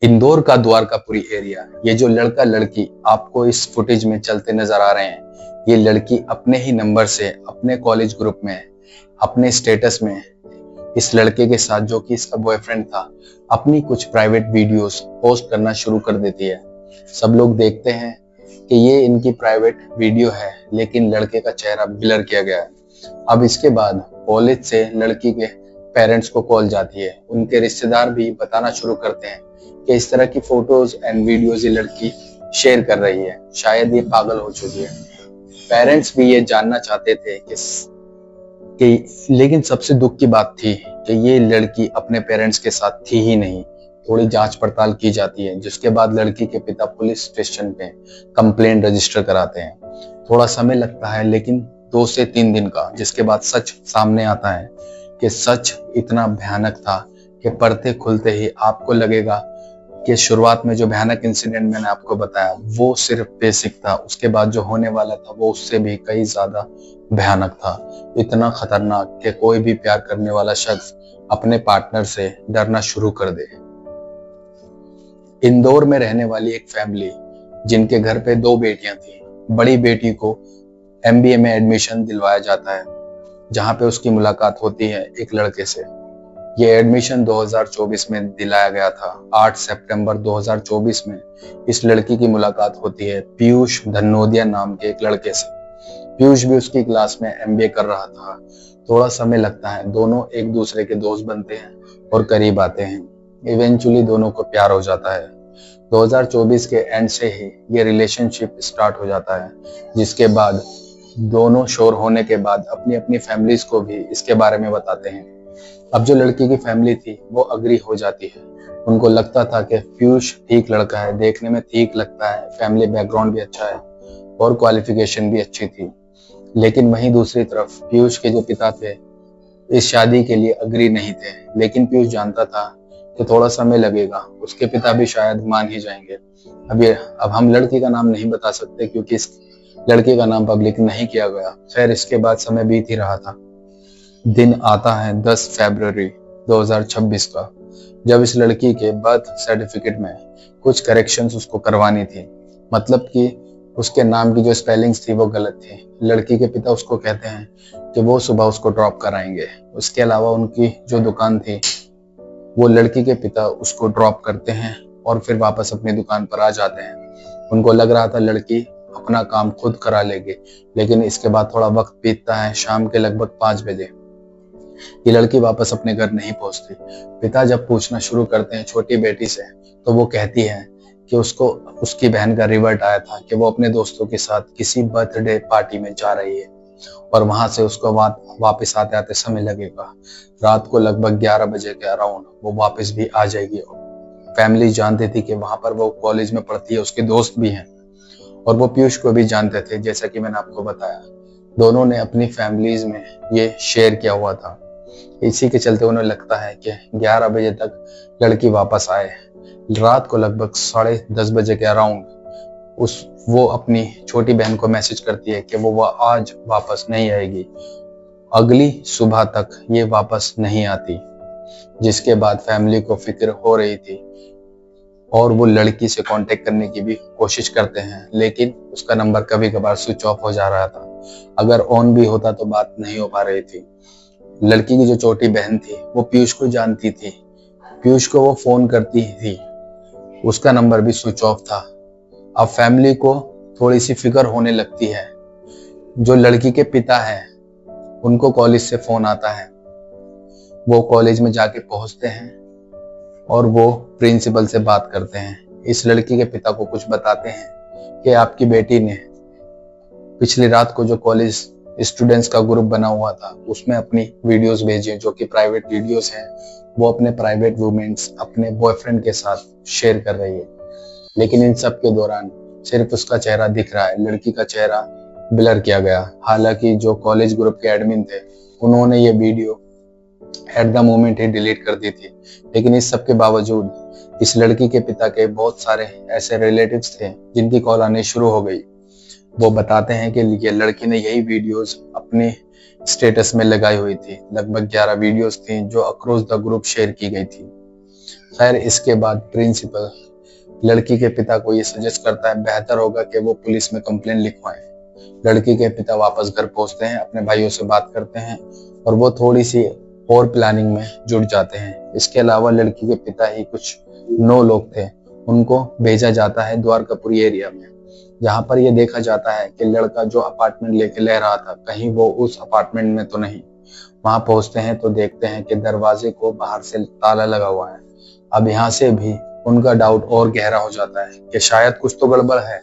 इंदौर का द्वारकापुरी एरिया, ये जो लड़का लड़की आपको इस फुटेज में चलते नजर आ रहे हैं, ये लड़की अपने ही नंबर से अपने कॉलेज ग्रुप में अपने स्टेटस में इस लड़के के साथ, जो कि इसका बॉयफ्रेंड था, अपनी कुछ प्राइवेट वीडियोस पोस्ट करना शुरू कर देती है। सब लोग देखते हैं कि ये इनकी प्राइवेट वीडियो है, लेकिन लड़के का चेहरा ब्लर किया गया है। अब इसके बाद कॉलेज से लड़की के पेरेंट्स को कॉल जाती है। उनके रिश्तेदार भी बताना शुरू करते हैं कि इस तरह की फोटोज एंड वीडियोज ये लड़की शेयर कर रही है, शायद ये पागल हो चुकी है। पेरेंट्स भी ये जानना चाहते थे लेकिन सबसे दुख की बात थी कि ये लड़की अपने पेरेंट्स के साथ थी ही नहीं। थोड़ी जांच पड़ताल की जाती है, जिसके बाद लड़की के पिता पुलिस स्टेशन पे कंप्लेंट रजिस्टर कराते हैं। थोड़ा समय लगता है, लेकिन 2 से 3 दिन का, जिसके बाद सच सामने आता है कि सच इतना भयानक था कि पढ़ते खुलते ही आपको लगेगा कि शुरुआत में जो भयानक इंसिडेंट मैंने आपको बताया वो सिर्फ बेसिक था, उसके बाद जो होने वाला था वो उससे भी कई ज्यादा भयानक था। इतना खतरनाक कि कोई भी प्यार करने वाला शख्स अपने पार्टनर से डरना शुरू कर दे। इंदौर में रहने वाली एक फैमिली, जिनके घर पे 2 बेटियां थी। बड़ी बेटी को MBA में एडमिशन दिलवाया जाता है, जहां पे उसकी मुलाकात होती है एक लड़के से। ये एडमिशन 2024 में दिलाया गया था। 8 सितंबर 2024 में इस लड़की की मुलाकात होती है पीयूष धनोदिया नाम के एक लड़के से। पीयूष भी उसकी क्लास में MBA कर रहा था। थोड़ा समय लगता है, दोनों एक दूसरे के दोस्त बनते हैं और करीब आते हैं। इवेंचुअली दोनों को प्यार हो जाता है। 2024 के एंड से ही ये रिलेशनशिप स्टार्ट हो जाता है, जिसके बाद दोनों श्योर होने के बाद अपनी अपनी फैमिलीज को भी इसके बारे में बताते हैं। अब जो लड़की की फैमिली थी वो अग्री हो जाती है। उनको लगता था कि पीयूष ठीक लड़का है, देखने में ठीक लगता है, फैमिली बैकग्राउंड भी अच्छा है और क्वालिफिकेशन भी अच्छी थी। लेकिन वहीं दूसरी तरफ पीयूष के जो पिता थे इस शादी के लिए अग्री नहीं थे। लेकिन पीयूष जानता था कि थोड़ा समय लगेगा, उसके पिता भी शायद मान ही जाएंगे। अब हम लड़की का नाम नहीं बता सकते, क्योंकि इस लड़के का नाम पब्लिक नहीं किया गया। खैर, इसके बाद समय बीत ही रहा था। दिन आता है 10 फरवरी 2026 का, जब इस लड़की के बर्थ सर्टिफिकेट में कुछ करेक्शंस उसको करवानी थी। मतलब कि उसके नाम की जो स्पेलिंग्स थी वो गलत थी। लड़की के पिता उसको कहते हैं कि वो सुबह उसको ड्रॉप कराएंगे। उसके अलावा उनकी जो दुकान थी, वो लड़की के पिता उसको ड्रॉप करते हैं और फिर वापस अपनी दुकान पर आ जाते हैं। उनको लग रहा था लड़की अपना काम खुद करा लेगी, लेकिन इसके बाद थोड़ा वक्त बीतता है। शाम के लगभग 5 बजे ये लड़की वापस अपने घर नहीं पहुंचती। पिता जब पूछना शुरू करते हैं छोटी बेटी से, तो वो कहती है कि उसको उसकी बहन का रिवर्ट आया था कि वो अपने दोस्तों के साथ किसी बर्थडे पार्टी में जा रही है और वहां से उसको वापस आते आते समय लगेगा। रात को लगभग 11 बजे के अराउंड वो वापस भी आ जाएगी। फैमिली जानती थी कि वहां पर वो कॉलेज में पढ़ती है, उसके दोस्त भी हैं और वो पीयूष को भी जानते थे। जैसा कि मैंने आपको बताया, दोनों ने अपनी फैमिलीज में ये शेयर किया हुआ था। इसी के चलते उन्हें लगता है कि 11 बजे तक लड़की वापस आए। रात को लगभग 10:30 बजे के अराउंड वो अपनी छोटी बहन को मैसेज करती है कि वो आज वापस नहीं आएगी। अगली सुबह तक ये वापस नहीं आती, जिसके बाद फैमिली को फिक्र हो रही थी और वो लड़की से कांटेक्ट करने की भी कोशिश करते हैं, लेकिन उसका नंबर कभी कभार स्विच ऑफ हो जा रहा था। अगर ऑन भी होता तो बात नहीं हो पा रही थी। लड़की की जो छोटी बहन थी वो पीयूष को जानती थी। पीयूष को वो फोन करती थी, उसका नंबर भी स्विच ऑफ था। अब फैमिली को थोड़ी सी फिक्र होने लगती है। जो लड़की के पिता हैं उनको कॉलेज से फोन आता है। वो कॉलेज में जाके पहुंचते हैं और वो प्रिंसिपल से बात करते हैं। इस लड़की के पिता को कुछ बताते हैं कि आपकी बेटी ने पिछली रात को जो कॉलेज स्टूडेंट्स का ग्रुप बना हुआ था उसमें अपनी वीडियोस भेजी, जो कि प्राइवेट वीडियोस हैं। वो अपने प्राइवेट मोमेंट्स अपने बॉयफ्रेंड के साथ शेयर कर रही है, लेकिन इन सब के दौरान सिर्फ उसका चेहरा दिख रहा है, लड़की का चेहरा ब्लर किया गया। हालांकि जो कॉलेज ग्रुप के एडमिन थे उन्होंने ये video at the moment he delete कर दी थी, लेकिन इस सब के बावजूद इस लड़की के पिता के बहुत सारे ऐसे रिलेटिव्स थे जिनकी कॉल आनी शुरू हो गई। वो बताते हैं कि ये लड़की ने यही वीडियोस अपने स्टेटस में लगाई हुई थी। लगभग 11 वीडियोस थी जो अक्रॉस द ग्रुप शेयर की गई थी। खैर इसके बाद प्रिंसिपल लड़की के पिता को ये सजेस्ट करता है बेहतर होगा कि वो पुलिस में कंप्लेन लिखवाएं। लड़की के पिता वापस घर पहुंचते हैं, अपने भाइयों से बात करते हैं और वो थोड़ी सी और प्लानिंग में जुट जाते हैं। इसके अलावा लड़की के पिता ही कुछ 9 लोग थे, उनको भेजा जाता है द्वारकापुरी एरिया में, जहां पर यह देखा जाता है कि लड़का जो अपार्टमेंट लेके ले रहा था कहीं वो उस अपार्टमेंट में तो नहीं। वहां पहुंचते हैं तो देखते हैं कि दरवाजे को बाहर से ताला लगा हुआ है। अब यहाँ से भी उनका डाउट और गहरा हो जाता है कि शायद कुछ तो गड़बड़ है,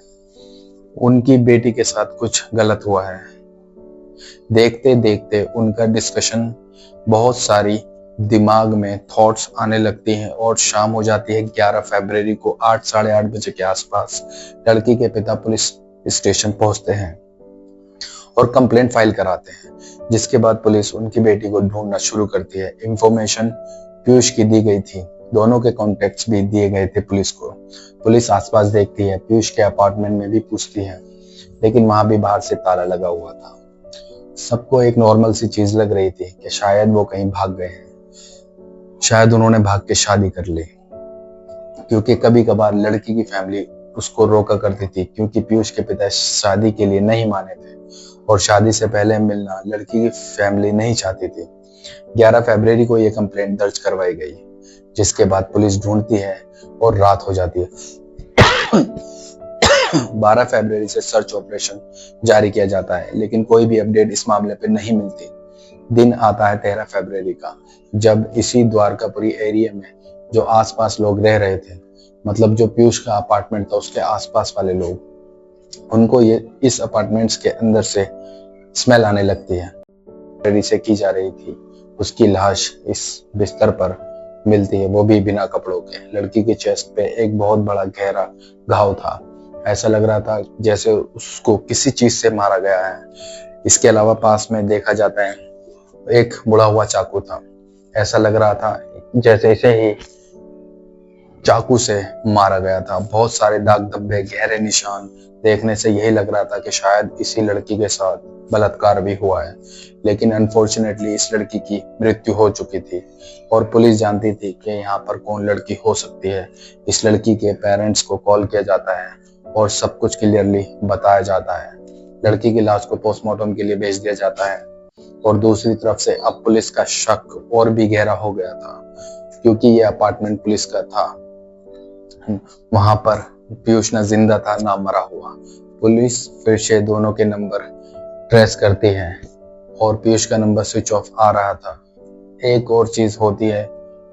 उनकी बेटी के साथ कुछ गलत हुआ है। देखते देखते उनका डिस्कशन, बहुत सारी दिमाग में थॉट्स आने लगती हैं और शाम हो जाती है। 11 फरवरी को 8 साढ़े 8 बजे के आसपास लड़की के पिता पुलिस स्टेशन पहुंचते हैं और कंप्लेंट फाइल कराते हैं, जिसके बाद पुलिस उनकी बेटी को ढूंढना शुरू करती है। इंफॉर्मेशन पीयूष की दी गई थी, दोनों के कॉन्टेक्ट्स भी दिए गए थे पुलिस को। पुलिस आसपास देखती है, पीयूष के अपार्टमेंट में भी पूछती है, लेकिन वहां भी बाहर से ताला लगा हुआ था। सबको एक नॉर्मल सी चीज लग रही थी कि शायद वो कहीं भाग गए हैं, शायद उन्होंने भाग के शादी कर ली, क्योंकि कभी कभार लड़की की फैमिली उसको रोका करती थी, क्योंकि पीयूष के पिता शादी के लिए नहीं माने थे और शादी से पहले मिलना लड़की की फैमिली नहीं चाहती थी। 11 फरवरी को यह कंप्लेंट दर्ज करवाई गई, जिसके बाद पुलिस ढूंढती है और रात हो जाती है। 12 फरवरी से सर्च ऑपरेशन जारी किया जाता है, लेकिन कोई भी अपडेट इस मामले पे नहीं मिलती। दिन आता है 13 फरवरी का, जब इसी द्वारकापुरी एरिया में जो आसपास लोग रह रहे थे, मतलब जो पीयूष का अपार्टमेंट था उसके आसपास वाले लोग, उनको ये इस अपार्टमेंट्स के अंदर से स्मेल आने लगती है। फरवरी से की जा रही थी, उसकी लाश इस बिस्तर पर मिलती है, वो भी बिना कपड़ों के। लड़की के चेस्ट पे एक बहुत बड़ा गहरा घाव था, ऐसा लग रहा था जैसे उसको किसी चीज से मारा गया है। इसके अलावा पास में देखा जाता है एक बुढ़ा हुआ चाकू था, ऐसा लग रहा था जैसे इसे ही चाकू से मारा गया था। बहुत सारे दाग धब्बे, गहरे निशान, देखने से यही लग रहा था कि शायद इसी लड़की के साथ बलात्कार भी हुआ है, लेकिन अनफॉर्चुनेटली इस लड़की की मृत्यु हो चुकी थी और पुलिस जानती थी कि यहाँ पर कौन लड़की हो सकती है। इस लड़की के पेरेंट्स को कॉल किया जाता है और सब कुछ क्लियरली बताया जाता है। लड़की की लाश को पोस्टमार्टम के लिए भेज दिया जाता है और दूसरी तरफ से अब पुलिस का शक और भी गहरा हो गया था, क्योंकि ये अपार्टमेंट पुलिस का था। वहां पर पीयूष ना जिंदा था ना मरा हुआ। पुलिस फिर से दोनों के नंबर ट्रेस करती है और पीयूष का नंबर स्विच ऑफ आ रहा था। एक और चीज होती है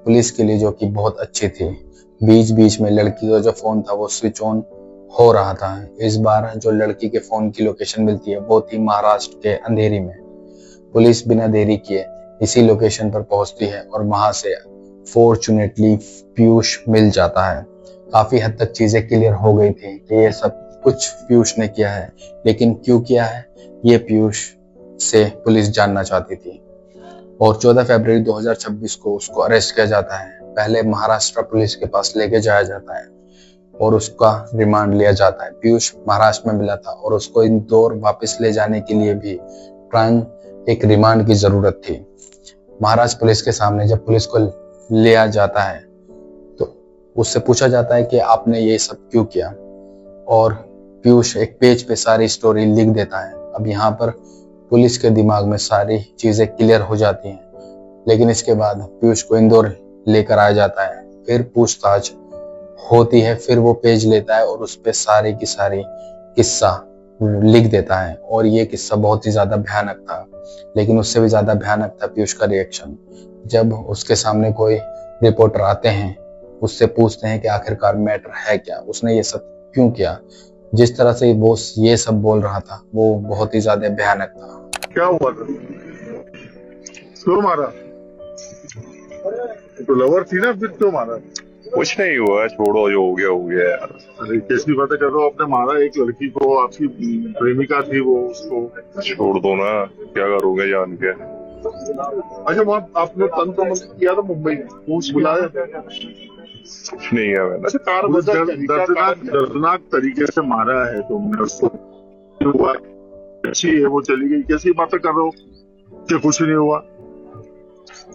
पुलिस के लिए जो कि बहुत अच्छी थी, बीच बीच में लड़की का जो फोन था वो स्विच ऑन हो रहा था। इस बार जो लड़की के फोन की लोकेशन मिलती है वो थी महाराष्ट्र के अंधेरी में। पुलिस बिना देरी किए इसी लोकेशन पर पहुंचती है और वहां से फॉर्चुनेटली पीयूष मिल जाता है। काफी हद तक चीजें क्लियर हो गई थी कि ये सब कुछ पीयूष ने किया है, लेकिन क्यों किया है ये पीयूष से पुलिस जानना चाहती थी। और 14 फरवरी 2026 को उसको अरेस्ट किया जाता है। पहले महाराष्ट्र पुलिस के पास लेके जाया जाता है और उसका रिमांड लिया जाता है। पीयूष महाराष्ट्र में मिला था और उसको इंदौर वापस ले जाने के लिए भी एक रिमांड की जरूरत थी। महाराष्ट्र पुलिस के सामने जब पुलिस को लिया जाता है तो उससे पूछा जाता है कि आपने ये सब क्यों किया, और पीयूष एक पेज पे सारी स्टोरी लिख देता है। अब यहाँ पर पुलिस के दिमाग में सारी चीजें क्लियर हो जाती हैं, लेकिन इसके बाद पीयूष को इंदौर लेकर आया जाता है। फिर पूछताछ होती है, फिर वो पेज लेता है और उस पे सारी की सारी किस्सा लिख देता है। और ये किस्सा बहुत ही ज्यादा भयानक था, लेकिन उससे भी ज्यादा भयानक था पीयूष का रिएक्शन। जब उसके सामने कोई रिपोर्टर आते हैं, उससे पूछते हैं कि आखिरकार मैटर है क्या, उसने ये सब क्यों किया, जिस तरह से वो ये सब बोल रहा था वो बहुत ही ज्यादा भयानक था। क्या हुआ था? क्यों मारा? तो लवर थी ना, फिर क्यों मारा? कुछ नहीं हुआ, छोड़ो, जो हो गया हो गया यार। अरे कैसी बातें कर रहे हो? आपने मारा एक लड़की को, आपकी प्रेमिका थी वो, उसको छोड़ दो ना, क्या करोगे जान के। अच्छा, वहाँ आपने तंत्र मंत्र किया था मुंबई में, पूछ बुलाया? कुछ नहीं है मैंने। अच्छा, कार दर्दनाक तरीके से मारा है तुमने उसको, हुआ अच्छी है वो चली गई, कैसी बातें कर रहे हो कि कुछ नहीं हुआ?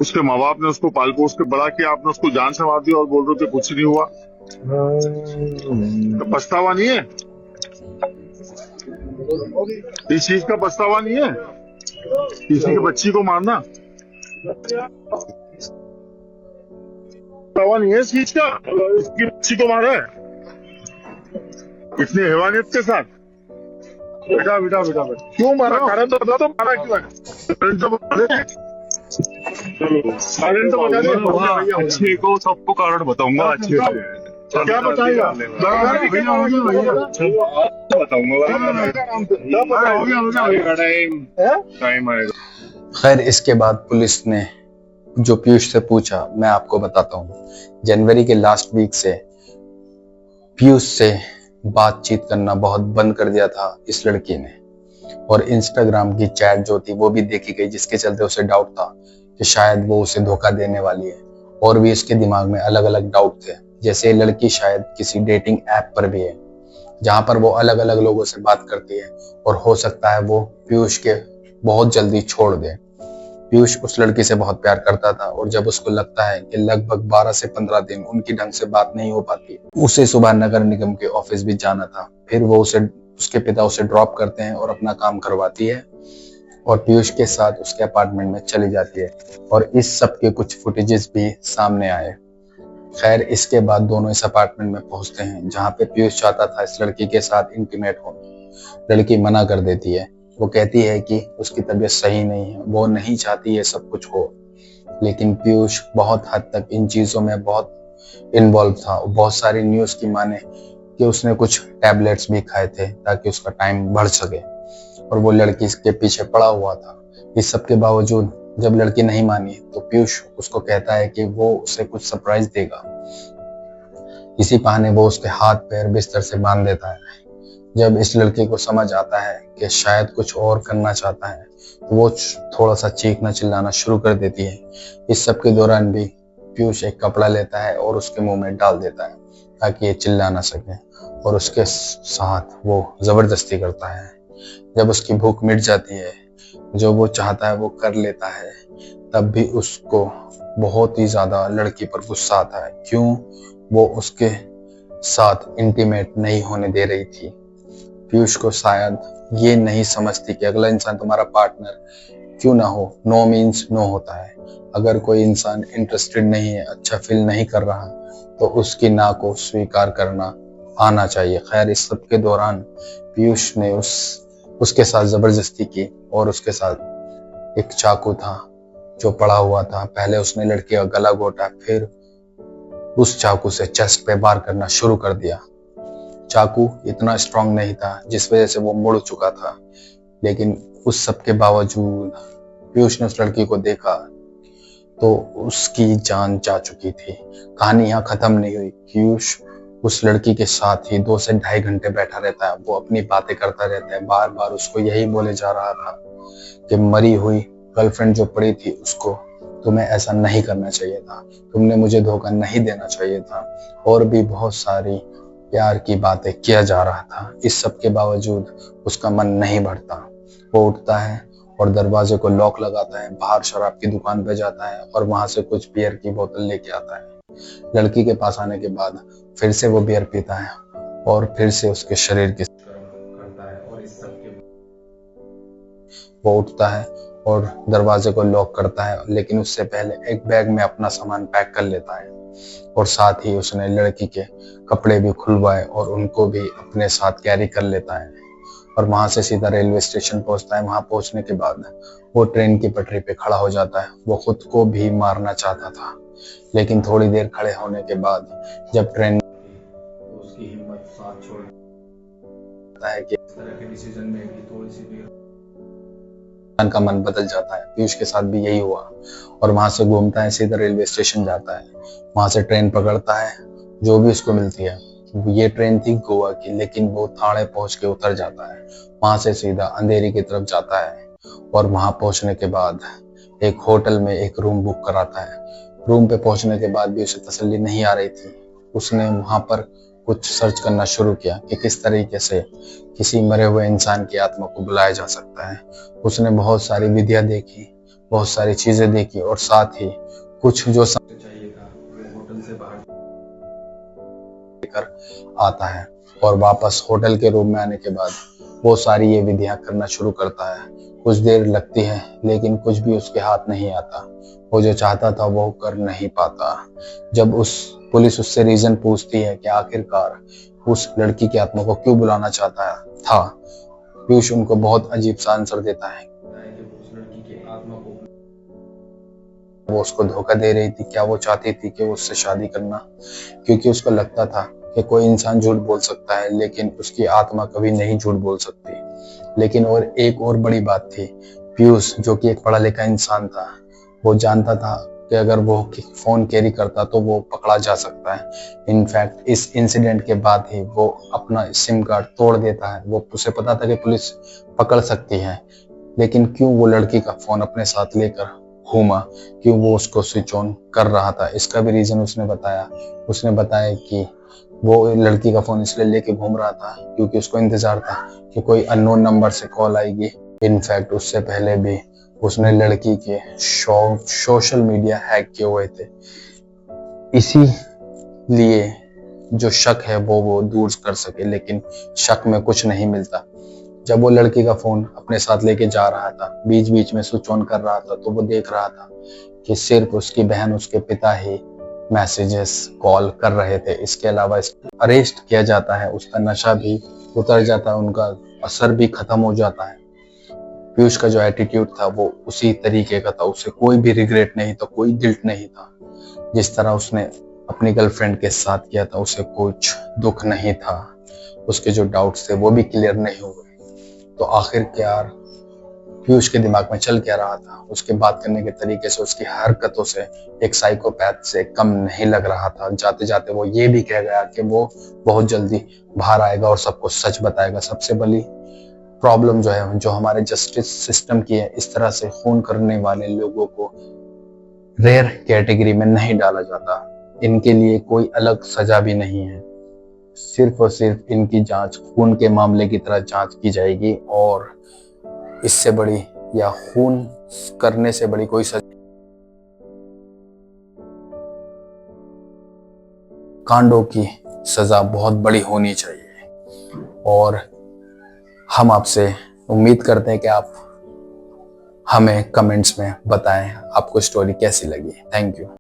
उसके माँ बाप ने उसको पाल पोस के बड़ा किया, आपने उसको जान से मार दिया और बोल रहे थे कुछ नहीं हुआ। तो पछतावा नहीं है? इस चीज का पछतावा नहीं है किसी की बच्ची को मारना? पछतावा नहीं है इस चीज का? इसकी बच्ची को मारा है इतनी हैवानियत के साथ? बेटा बेटा बेटा बेटा क्यों मारा? कारण तो बता दो, मारा क्यों है? कारण तो बता दे। कारण तो बता दे। अच्छे को सबको कारण बताऊंगा अच्छे से। क्या बताएगा? टाइम आएगा। खैर इसके बाद पुलिस ने जो पीयूष से पूछा, मैं आपको बताता हूँ। जनवरी के लास्ट वीक से पीयूष से बातचीत करना बहुत बंद कर दिया था इस लड़की ने, और इंस्टाग्राम की चैट जो थी वो भी देखी गई, जिसके चलते उसे डाउट था कि शायद वो उसे धोखा देने वाली है। और भी इसके दिमाग में अलग अलग डाउट थे, जैसे ये लड़की शायद किसी डेटिंग ऐप पर भी है जहां पर वो अलग अलग लोगों से बात करती है, और हो सकता है वो पीयूष के बहुत जल्दी छोड़ दे। पीयूष उस लड़की से बहुत प्यार करता था, और जब उसको लगता है कि लगभग 12 से 15 दिन उनकी ढंग से बात नहीं हो पाती, उसे सुबह नगर निगम के ऑफिस भी जाना था। फिर वो उसके पिता उसे ड्रॉप करते हैं और अपना काम करवाती है, और पीयूष के साथ उसके अपार्टमेंट में चली जाती है, और इस सब के कुछ फुटेजेस भी सामने आए। खैर इसके बाद दोनों इस अपार्टमेंट में पहुंचते हैं जहां पे पीयूष चाहता था इस लड़की के साथ इंटीमेट होने। लड़की मना कर देती है, वो कहती है कि उसकी तबीयत सही नहीं है, वो नहीं चाहती ये सब कुछ हो। लेकिन पीयूष बहुत हद तक इन चीजों में बहुत इन्वॉल्व था। बहुत सारी न्यूज की माने कि उसने कुछ टैबलेट्स भी खाए थे ताकि उसका टाइम बढ़ सके, और वो लड़की के पीछे पड़ा हुआ था। इस सब के बावजूद जब लड़की नहीं मानी तो पीयूष उसको कहता है कि वो उसे कुछ सरप्राइज देगा। इसी बहाने वो उसके हाथ पैर बिस्तर से बांध देता है। जब इस लड़की को समझ आता है कि शायद कुछ और करना चाहता है तो वो थोड़ा सा चीखना चिल्लाना शुरू कर देती है। इस सब के दौरान भी पीयूष एक कपड़ा लेता है और उसके मुंह में डाल देता है ताकि ये चिल्ला ना सके, और उसके साथ वो जबरदस्ती करता है। जब उसकी भूख मिट जाती है, जो वो चाहता है वो कर लेता है, तब भी उसको बहुत ही ज्यादा लड़की पर गुस्सा आता है। क्यों वो उसके साथ इंटीमेट नहीं होने दे रही थी। पीयूष को शायद ये नहीं समझती कि अगला इंसान तुम्हारा पार्टनर क्यों ना हो, नो मीन्स नो होता है। अगर कोई इंसान इंटरेस्टेड नहीं है, अच्छा फील नहीं कर रहा, तो उसकी ना को स्वीकार करना आना चाहिए। खैर इस सब के दौरान पीयूष ने उसके साथ जबरदस्ती की, और उसके साथ एक चाकू था जो पड़ा हुआ था। पहले उसने लड़की का गला घोटा, फिर उस चाकू से चेस्ट पे वार करना शुरू कर दिया। चाकू इतना स्ट्रांग नहीं था जिस वजह से वो मुड़ चुका था, लेकिन उस सब के बावजूद पीयूष ने उस लड़की को देखा तो उसकी जान जा चुकी थी। कहानी यहाँ खत्म नहीं हुई। पीयूष उस लड़की के साथ ही 2 से 2.5 घंटे बैठा रहता है। वो अपनी बातें करता रहता है, बार बार उसको यही बोले जा रहा था कि मरी हुई गर्लफ्रेंड जो पड़ी थी उसको तुम्हें ऐसा नहीं करना चाहिए था, तुमने मुझे धोखा नहीं देना चाहिए था, और भी बहुत सारी प्यार की बातें किया जा रहा था। इस सब के बावजूद उसका मन नहीं बढ़ता। वो उठता है और दरवाजे को लॉक लगाता है, बाहर शराब की दुकान पे जाता है और वहां से कुछ बियर की बोतल लेके आता है। लड़की के पास आने के बाद फिर से वो बियर पीता है और फिर से उसके शरीर की करता है, और इस सब के वो उठता है और दरवाजे को लॉक करता है, लेकिन उससे पहले एक बैग में अपना सामान पैक कर लेता है, और साथ ही उसने लड़की के कपड़े भी खुलवाए और उनको भी अपने साथ कैरी कर लेता है, और वहां से सीधा रेलवे स्टेशन पहुंचता है। वहां पहुंचने के बाद वो ट्रेन की पटरी पे खड़ा हो जाता है। वो खुद को भी मारना चाहता था, लेकिन थोड़ी देर खड़े होने के बाद जब ट्रेन उसकी हिम्मत साथ छोड़ देता है कि इस तरह के डिसीजन में भी थोड़ी सी देर का मन बदल जाता है। पीयूष के साथ भी यही हुआ, और वहां से घूमता है, सीधा रेलवे स्टेशन जाता है। वहां से ट्रेन पकड़ता है जो भी उसको मिलती है। ये ट्रेन थी गोवा की, लेकिन वो थाने पहुंच के उतर जाता है। वहां से सीधा अंधेरी की तरफ जाता है, और वहां पहुंचने के बाद एक होटल में एक रूम बुक कराता है। रूम पे पहुंचने के बाद भी उसे तसल्ली नहीं आ रही थी। उसने वहां पर कुछ सर्च करना शुरू किया कि किस तरीके से किसी मरे हुए इंसान की आत्मा को बुलाया जा सकता है। उसने बहुत सारी विधियां देखी, बहुत सारी चीजें देखी और साथ ही कुछ जो चाहिए था वो होटल से बाहर लेकर आता है और वापस होटल के रूम में आने के बाद वो सारी ये विधियां करना शुरू करता है। कुछ देर लगती है लेकिन कुछ भी उसके हाथ नहीं आता। वो जो चाहता था वो कर नहीं पाता। जब पुलिस उससे रीजन पूछती है कि आखिरकार उस लड़की की आत्मा को क्यों बुलाना चाहता था, पीयूष उनको बहुत अजीब सा आंसर देता है कि उस लड़की की आत्मा को वो उसको धोखा दे रही थी। क्या वो चाहती थी कि वो उससे शादी करना, क्योंकि उसको लगता था कि कोई इंसान झूठ बोल सकता है लेकिन उसकी आत्मा कभी नहीं झूठ बोल सकती। लेकिन और एक और बड़ी बात थी, पीयूष जो कि एक पढ़ा लिखा इंसान था, वो जानता था कि अगर वो फोन कैरी करता तो वो पकड़ा जा सकता है। इनफैक्ट इस इंसिडेंट के बाद ही वो अपना सिम कार्ड तोड़ देता है। वो उसे पता था कि पुलिस पकड़ सकती है, लेकिन क्यों वो लड़की का फोन अपने साथ लेकर घूमा, क्यों वो उसको स्विच ऑन कर रहा था, इसका भी रीजन उसने बताया कि वो लड़की का फोन इसलिए लेके घूम रहा था क्योंकि उसको इंतजार था कि कोई अननोन नंबर से कॉल आएगी। इनफैक्ट उससे पहले भी उसने लड़की के सोशल मीडिया हैक किए हुए थे। इसीलिए जो शक है वो दूर कर सके, लेकिन शक में कुछ नहीं मिलता। जब वो लड़की का फोन अपने साथ लेके जा रहा था, बीच बीच में स्विच ऑन कर रहा था, तो वो देख रहा था कि सिर्फ उसकी बहन, उसके पिता ही मैसेजेस कॉल कर रहे थे। इसके अलावा अरेस्ट किया जाता है, उसका नशा भी उतर जाता है, उनका असर भी खत्म हो जाता है। पीयूष का जो एटीट्यूड था वो उसी तरीके का था। उसे कोई भी रिग्रेट नहीं था, कोई गिल्ट नहीं था। जिस तरह उसने अपनी गर्लफ्रेंड के साथ किया था, उसे कुछ दुख नहीं था। उसके जो डाउट्स थे वो भी क्लियर नहीं हुए। तो आखिरकार पीयूष के दिमाग में चल क्या रहा था, उसके बात करने के तरीके से, उसकी हरकतों से एक साइकोपैथ से कम नहीं लग रहा था। जाते जाते वो ये भी कह गया कि वो बहुत जल्दी बाहर आएगा और सबको सच बताएगा। सबसे बड़ी प्रॉब्लम जो हमारे जस्टिस सिस्टम की है, इस तरह से खून करने वाले लोगों को रेयर कैटेगरी में नहीं डाला जाता। इनके लिए कोई अलग सजा भी नहीं है, सिर्फ और सिर्फ इनकी जांच खून के मामले की तरह जांच की जाएगी और इससे बड़ी या खून करने से बड़ी कोई सजा, कांडों की सजा बहुत बड़ी होनी चाहिए। और हम आपसे उम्मीद करते हैं कि आप हमें कमेंट्स में बताएं आपको स्टोरी कैसी लगी। Thank you.